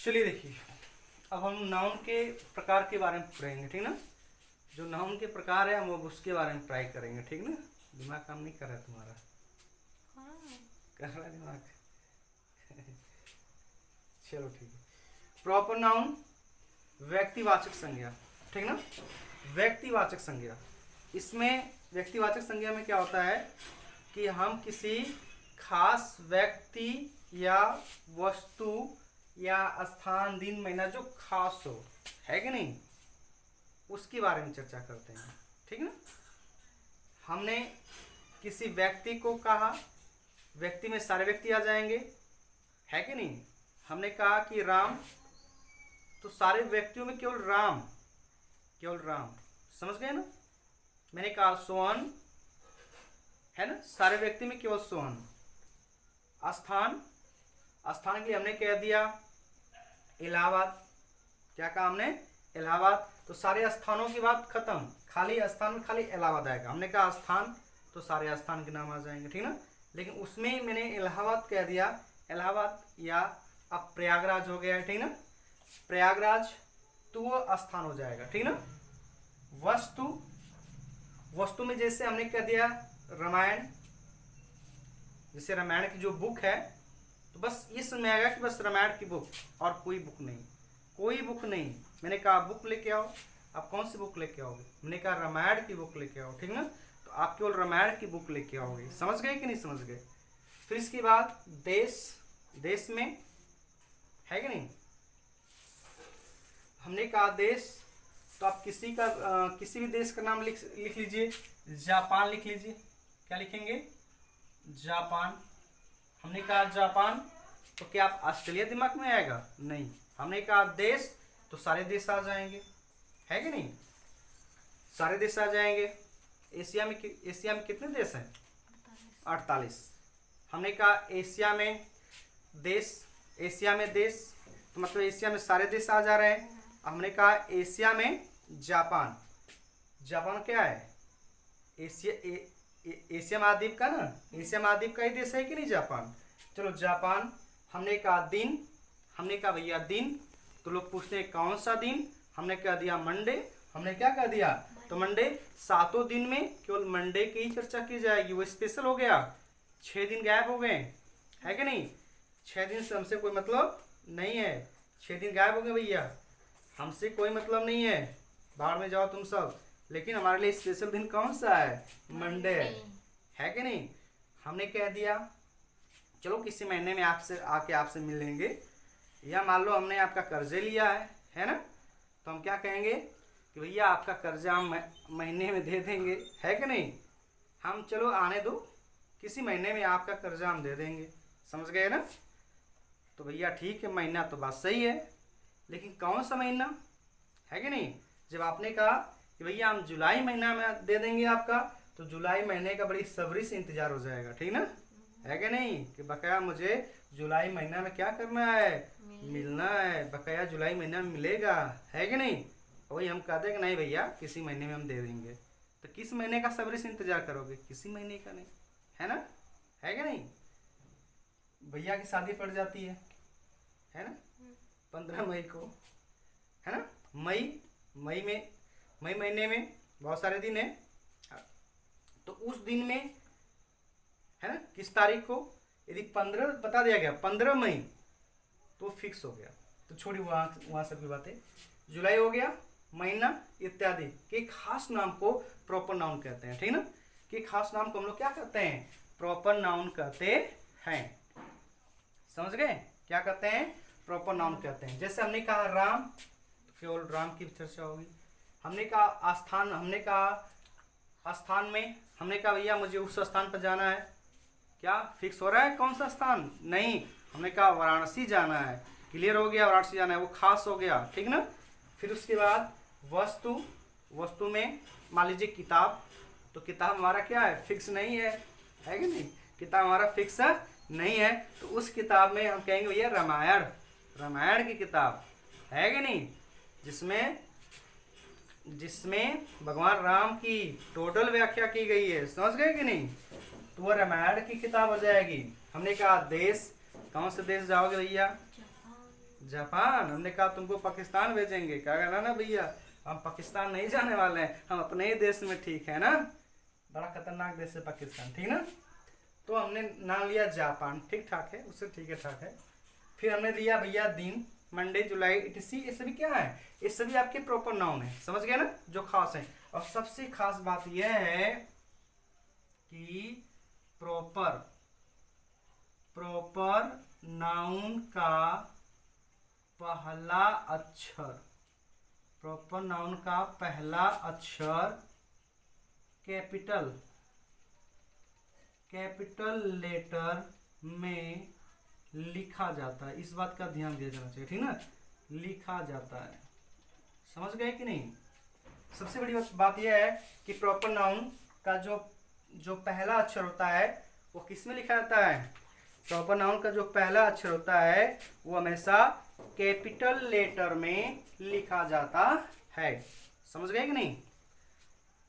चलिए देखिए, अब हम नाउन के प्रकार के बारे में पढ़ेंगे, ठीक ना। जो नाउन के प्रकार है हम वो उसके बारे में ट्राई करेंगे, ठीक ना। दिमाग काम नहीं कर रहा तुम्हारा? कर रहा है दिमाग। चलो ठीक है। प्रॉपर नाउन व्यक्तिवाचक संज्ञा, ठीक ना। व्यक्तिवाचक संज्ञा, इसमें व्यक्तिवाचक संज्ञा में क्या होता है कि हम किसी खास व्यक्ति या वस्तु या स्थान, दिन, महीना जो खास हो, है कि नहीं, उसके बारे में चर्चा करते हैं, ठीक ना। हमने किसी व्यक्ति को कहा, व्यक्ति में सारे व्यक्ति आ जाएंगे, है कि नहीं। हमने कहा कि राम, तो सारे व्यक्तियों में केवल राम, केवल राम, समझ गए ना। मैंने कहा सोहन, है ना, सारे व्यक्ति में केवल सोहन। स्थान, स्थान के लिए हमने कह दिया इलाहाबाद, क्या कहा हमने, इलाहाबाद। तो सारे स्थानों की बात खत्म, खाली स्थान में खाली इलाहाबाद आएगा। हमने कहा स्थान, तो सारे स्थान के नाम आ जाएंगे, ठीक ना। लेकिन उसमें मैंने इलाहाबाद कह दिया, इलाहाबाद, या अब प्रयागराज हो गया है, ठीक ना। प्रयागराज तो वो स्थान हो जाएगा, ठीक ना। वस्तु, वस्तु में जैसे हमने कह दिया रामायण, जैसे रामायण की जो बुक है, तो बस इसमें आएगा कि बस रामायण की बुक, और कोई बुक नहीं, कोई बुक नहीं। मैंने कहा बुक लेके आओ, आप कौन सी बुक लेके आओगे, मैंने कहा रामायण की बुक लेके आओ, ठीक ना। तो आप केवल रामायण की बुक लेके आओगे, समझ गए कि नहीं समझ गए। फिर इसके बाद देश, देश में, है कि नहीं, हमने कहा देश, तो आप किसी का किसी भी देश का नाम लिख लीजिए। जापान लिख लीजिए, क्या लिखेंगे, जापान। हमने कहा जापान, तो क्या आप ऑस्ट्रेलिया दिमाग में आएगा, नहीं। हमने कहा देश, तो सारे देश आ जाएंगे, है कि नहीं, सारे देश आ जाएंगे। एशिया में कितने देश हैं, 48। हमने कहा एशिया में देश, एशिया में देश, तो मतलब एशिया में सारे देश आ जा रहे हैं। हमने कहा एशिया में जापान, जापान क्या है, एशिया महाद्वीप का ना, एशिया महाद्वीप का ही देश है कि नहीं जापान। चलो जापान। हमने कहा दिन, हमने कहा भैया दिन, तो लोग पूछते हैं कौन सा दिन, हमने कह दिया मंडे। हमने क्या कह दिया, तो मंडे। 7 दिन में केवल मंडे की ही चर्चा की जाएगी, वो स्पेशल हो गया। 6 दिन गायब हो गए, है कि नहीं, 6 दिन से हमसे कोई मतलब नहीं है, 6 दिन गायब हो गए भैया, हमसे कोई मतलब नहीं है, बाहर में जाओ तुम सब। लेकिन हमारे लिए स्पेशल दिन कौन सा है, मंडे, है कि नहीं। हमने कह दिया चलो किसी महीने में आपसे आके आपसे मिल लेंगे, या मान लो हमने आपका कर्जे लिया है ना, तो हम क्या कहेंगे कि भैया आपका कर्जा हम महीने में दे देंगे, है कि नहीं। हम चलो आने दो, किसी महीने में आपका कर्जा हम दे देंगे, समझ गए ना। तो भैया ठीक है, महीना तो बात सही है, लेकिन कौन सा महीना, है कि नहीं। जब आपने कहा कि भैया हम जुलाई महीना में दे देंगे आपका, तो जुलाई महीने का बड़ी सब्री से इंतजार हो जाएगा, ठीक ना, है कि नहीं, कि बकाया मुझे जुलाई महीना में क्या करना है, मिलना है, बकाया जुलाई महीना में मिलेगा, है कि नहीं। वही हम कहते हैं कि नहीं भैया किसी महीने में हम दे देंगे, तो किस महीने का सब्री से इंतजार करोगे, किसी महीने का नहीं, है ना, है कि नहीं। भैया की शादी पड़ जाती है ना, 15 मई को, है ना। मई महीने में बहुत सारे दिन है, तो उस दिन में, है ना, किस तारीख को, यदि 15 बता दिया गया 15 मई, तो फिक्स हो गया। तो छोड़ी वहाँ सब की बातें, जुलाई हो गया, महीना इत्यादि के खास नाम को प्रॉपर नाउन कहते हैं, ठीक ना। कि खास नाम को हम लोग क्या कहते हैं, प्रॉपर नाउन कहते हैं, समझ गए, क्या कहते हैं, प्रॉपर नाउन कहते हैं। जैसे हमने कहा राम, तो केवल राम की चर्चा होगी। हमने कहा स्थान, हमने कहा स्थान में, हमने कहा भैया मुझे उस स्थान पर जाना है, क्या फिक्स हो रहा है कौन सा स्थान, नहीं। हमने कहा वाराणसी जाना है, क्लियर हो गया, वाराणसी जाना है, वो खास हो गया, ठीक ना। फिर उसके बाद वस्तु, वस्तु में मान लीजिए किताब, तो किताब हमारा क्या है, फिक्स नहीं है कि नहीं, किताब हमारा फिक्स नहीं है, तो उस किताब में हम कहेंगे भैया रामायण, रामायण की किताब, है कि नहीं, जिसमें भगवान राम की टोटल व्याख्या की गई है, समझ गए कि नहीं, तो वह रामायण की किताब हो जाएगी। हमने कहा देश, कौन से देश जाओगे भैया, जापान। हमने कहा तुमको पाकिस्तान भेजेंगे, क्या कहना ना भैया, हम पाकिस्तान नहीं जाने वाले हैं, हम अपने ही देश में ठीक है ना। बड़ा खतरनाक देश है पाकिस्तान, ठीक ना। तो हमने नाम लिया जापान, ठीक ठाक है, उससे ठीक है ठाक है। फिर हमने लिया भैया दिन, मंडे, जुलाई, इटसी, ये सभी क्या है, ये सभी आपके प्रॉपर नाउन है, समझ गए ना, जो खास है। और सबसे खास बात यह है कि प्रॉपर नाउन का पहला अक्षर, प्रॉपर नाउन का पहला अक्षर कैपिटल लेटर में लिखा जाता है। इस बात का ध्यान दिया जाना चाहिए, ठीक ना, लिखा जाता है, समझ गए कि नहीं। सबसे बड़ी बात यह है कि प्रॉपर नाउन का जो पहला अक्षर होता है वो किस में लिखा जाता है। प्रॉपर नाउन का जो पहला अक्षर होता है वो हमेशा कैपिटल लेटर में लिखा जाता है, समझ गए कि नहीं,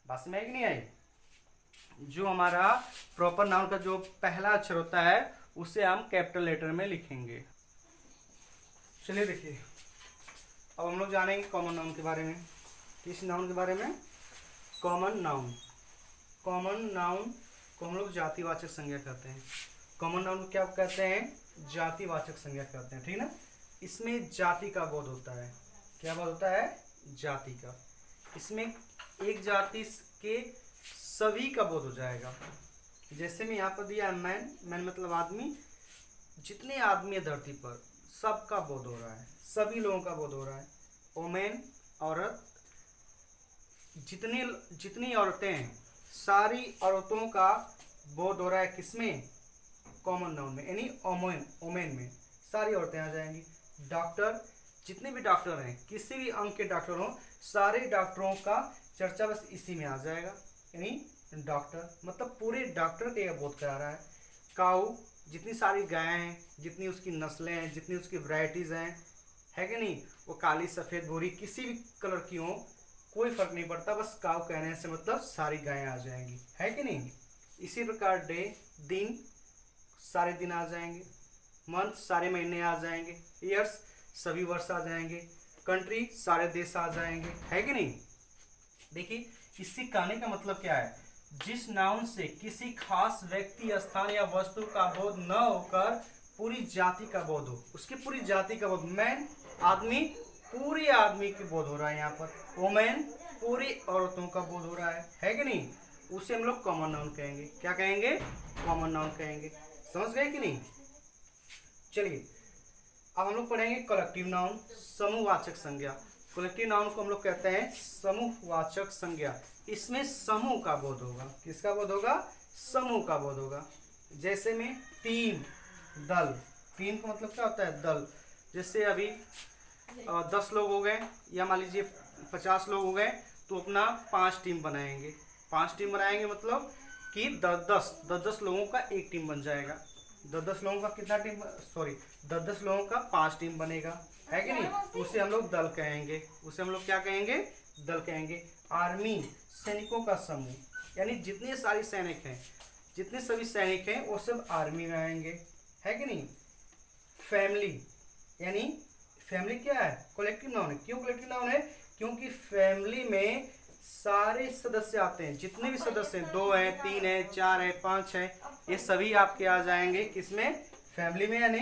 बात समझ आई कि नहीं आई। जो हमारा प्रॉपर नाउन का जो पहला अक्षर होता है उसे हम कैपिटल लेटर में लिखेंगे। चलिए देखिए, अब हम लोग जानेंगे कॉमन नाउन के बारे में। किस नाउन के बारे में, कॉमन नाउन को हम लोग जातिवाचक संज्ञा कहते हैं। कॉमन नाउन को क्या कहते हैं, जातिवाचक संज्ञा कहते हैं, ठीक ना। इसमें जाति का बोध होता है, क्या बोध होता है, जाति का। इसमें एक जाति के सभी का बोध हो जाएगा। जैसे मैं यहाँ पर दिया मैन मतलब आदमी, जितने आदमी है धरती पर सबका बोध हो रहा है, सभी लोगों का बोध हो रहा है। वोमेन औरत, जितनी औरतें हैं सारी औरतों का बोध हो रहा है, किसमें, कॉमन नाउन में, यानी ओमेन में सारी औरतें आ जाएंगी। डॉक्टर, जितने भी डॉक्टर हैं, किसी भी अंग के डॉक्टर हों, सारे डॉक्टरों का चर्चा बस इसी में आ जाएगा, यानी डॉक्टर, मतलब पूरे डॉक्टर का यह बोध करा रहा है। काऊ, जितनी सारी गायें हैं, जितनी उसकी नस्लें हैं, जितनी उसकी वैरायटीज़ हैं, है कि नहीं, वो काली, सफ़ेद, भूरी, किसी भी कलर की हो, कोई फर्क नहीं पड़ता, बस काऊ कहने से मतलब सारी गायें आ जाएंगी, है कि नहीं। इसी प्रकार डे, दिन, सारे दिन आ जाएंगे। मंथ, सारे महीने आ जाएंगे। ईयर्स, सभी वर्ष आ जाएंगे। कंट्री, सारे देश आ जाएंगे, है कि नहीं। देखिए, इससे कहने का मतलब क्या है, जिस नाउन से किसी खास व्यक्ति, स्थान या वस्तु का बोध न होकर पूरी जाति का बोध हो, उसकी पूरी जाति का बोध, मैन आदमी, पूरे आदमी के बोध हो रहा है यहाँ पर। वोमेन, पूरी औरतों का बोध हो रहा है कि नहीं, उसे हम लोग कॉमन नाउन कहेंगे। क्या कहेंगे, कॉमन नाउन कहेंगे, समझ गए कि नहीं। चलिए अब हम लोग पढ़ेंगे कलेक्टिव नाउन, समूहवाचक संज्ञा। कलेक्टिव नाउन को हम लोग कहते हैं समूहवाचक संज्ञा। इसमें समूह का बोध होगा, किसका बोध होगा, समूह का बोध होगा। जैसे में टीम, दल, टीम का मतलब क्या होता है, दल। जैसे अभी 10 लोग हो गए, या मान लीजिए 50 लोग हो गए, तो अपना 5 टीम बनाएंगे। 5 टीम बनाएंगे मतलब कि 10 लोगों का एक टीम बन जाएगा। 10 लोगों का कितना टीम, सॉरी 10 लोगों का 5 टीम बनेगा, है कि नहीं, तो उसे हम लोग दल कहेंगे। उसे हम लोग क्या कहेंगे, दल कहेंगे। आर्मी, सैनिकों का समूह, यानी जितने सारे सैनिक हैं, जितने सभी सैनिक हैं वो सब आर्मी में आएंगे, है कि नहीं। फैमिली, यानी फैमिली क्या है, कलेक्टिव नाउन है। क्यों कलेक्टिव नाउन है, क्योंकि फैमिली में सारे सदस्य आते हैं, जितने भी सदस्य हैं, 2 हैं, 3 हैं, 4 हैं, 5 हैं, ये सभी आपके आ जाएंगे किसमें, फैमिली में, यानी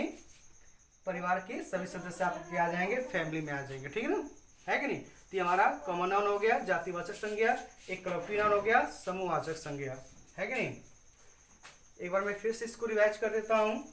परिवार के सभी सदस्य आपके आ जाएंगे, फैमिली में आ जाएंगे, ठीक है ना, है कि नहीं। तो हमारा कॉमन नाउन हो गया जातिवाचक संज्ञा, एक कलेक्टिव नाउन हो गया समूहवाचक संज्ञा, है कि नहीं। एक बार मैं फिर से इसको रिवाइज कर देता हूँ।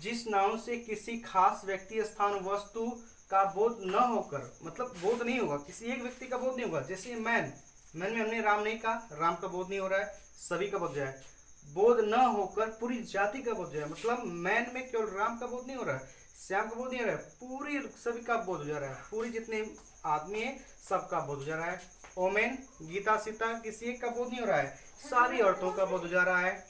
जिस नाउन से किसी खास व्यक्ति, स्थान, वस्तु का बोध न होकर, मतलब बोध नहीं होगा, किसी एक व्यक्ति का बोध नहीं होगा। जैसे मैन में हमने राम नहीं कहा, राम का बोध नहीं हो रहा है, सभी का बोध जाए। बोध न होकर पूरी जाति का बोध जाए, मतलब मैन में केवल राम का बोध नहीं हो रहा है, श्याम का बोध नहीं हो रहा है, पूरी सभी का बोध हो जा रहा है, पूरी जितने आदमी है सबका बोध हो जा रहा है। ओमेन, गीता, सीता, किसी एक का बोध नहीं हो रहा है, सारी औरतों का बोध हो जा रहा है।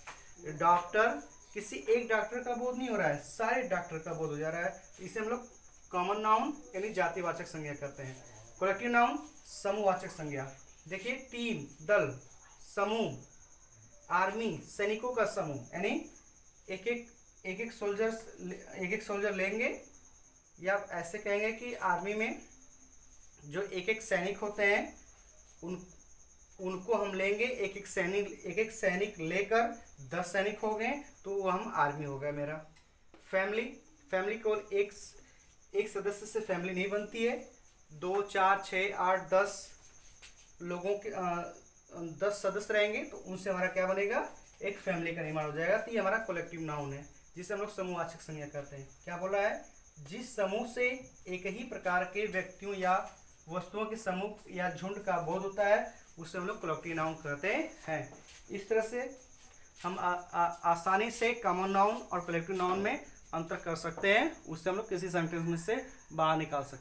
डॉक्टर, किसी एक डॉक्टर का बोध नहीं हो रहा है, सारे डॉक्टर का बोध हो जा रहा है। इसे हम लोग कॉमन नाउन यानी जातिवाचक संज्ञा करते हैं। कलेक्टिव नाउन समूहवाचक संज्ञा। देखिए, टीम, दल, समूह, आर्मी, सैनिकों का समूह, यानी एक एक सोल्जर लेंगे, या ऐसे कहेंगे कि आर्मी में जो एक एक सैनिक होते हैं उनको हम लेंगे, एक एक सैनिक लेकर 10 सैनिक हो गए तो वो हम आर्मी हो गया मेरा। फैमिली, फैमिली केवल एक सदस्य से फैमिली नहीं बनती है, 2 4 6 8 10 लोगों के 10 सदस्य रहेंगे तो उनसे हमारा क्या बनेगा, एक फैमिली का निर्माण हो जाएगा। तो ये हमारा कलेक्टिव नाउन है जिसे हम लोग समूहवाचक संज्ञा करते हैं। क्या बोला है, जिस समूह से एक ही प्रकार के व्यक्तियों या वस्तुओं के समूह या झुंड का बोध होता है उसे हम लोग कलेक्टिव नाउन कहते हैं। इस तरह से हम आसानी से कॉमन नाउन और कलेक्टिव नाउन में अंतर कर सकते हैं, उससे हम लोग किसी सेंटेंस में से बाहर निकाल सकते हैं।